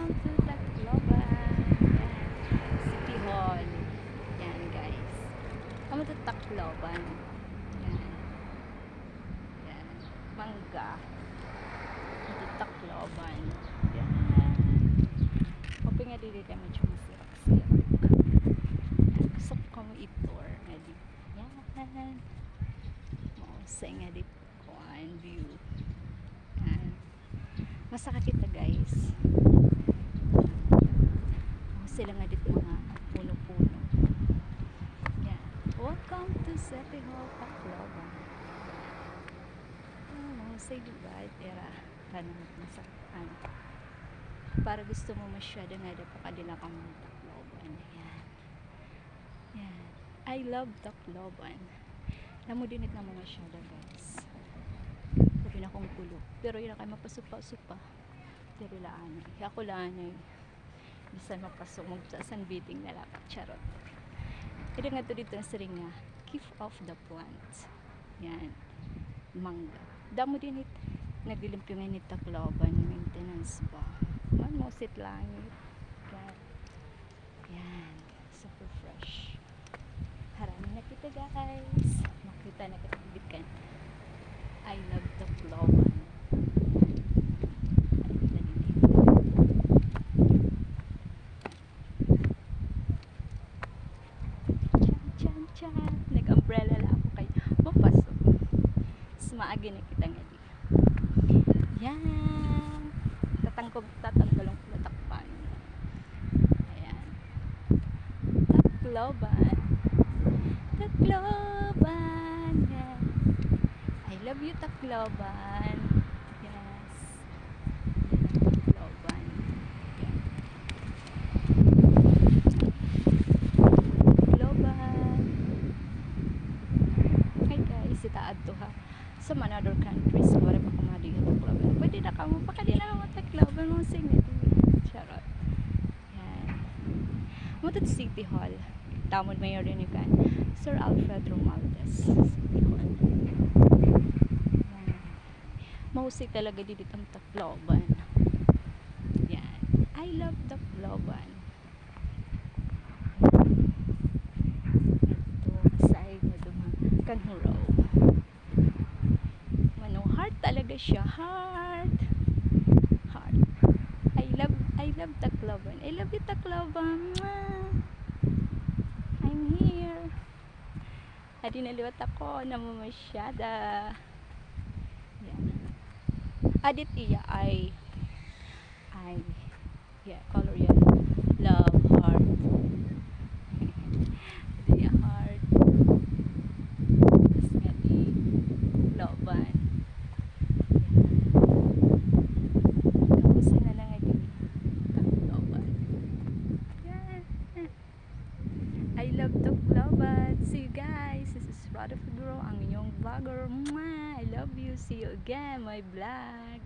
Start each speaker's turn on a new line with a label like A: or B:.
A: Welcome to Tacloban. Yan. City Hall. Yan guys. Welcome to Tacloban. Yan. Yan. Mangga. Welcome to Tacloban. Yan. Hoping nga dili kami medyo masirak-sirak. Gusto ko kami i-tour. Yan. Mausay nga di kuan view. Yan. Masaka kita guys. Sila nga dito mga puno-puno. Yan. Welcome to City Hall, Tacloban. Say goodbye. Tira. Tanong masaktan. Para gusto mo masyado nga dito kadila ka mga Tacloban. Yan. Yan. I love Tacloban. Namo dinit na mga masyado guys. Sabi na kong kulo. Pero yun na kayo mapasupa-supa. Pero laan. Ako laan ay bisan mapasok magsasan biting na lapat. Charot. Ito nga to dito na siring nga. Keep off the plants. Yan. Mangga. Damo din it. Naglilimpi nga ni Tacloban. Maintenance ba? Man mo sit langit. Yan. Yan. Super fresh. Harami na kita guys. Makita na kita bitin. I love Tacloban. Chan. Nag-umbrella lang ako kay mapasok. Maagi na kita nga di. Yan. Tatanggalong takpan. Ayan. Tacloban. Tacloban. Yan. I love you, Tacloban. Yes. Tacloban. Yan. Tacloban. Hi guys, itaad to ha. Sa another countries, wala pa kumadi yung Tacloban. Pwede na ka mo, pakadi na mo Tacloban mo signet. Charot. Yan. Mutot City Hall. Tamod mayor rin yung kan. Sir Alfred Romualdez. City Hall. Yan. Mahusay talaga dito ang Tacloban. Yan. I love Tacloban. Ito, aside na dumang kanhuraw. Heart talaga siya. Heart. I love Tacloban. I love you, Tacloban. I'm here. Adi naliwat ako. Namamasyada. Yan. Adit iya yeah, color yan. Love, heart. Adi iya, heart. Tapos nga di Tacloban. I love Tacloban. See you guys. This is Rada Figuro, ang inyong vlogger. Mwah! I love you. See you again, my vlog.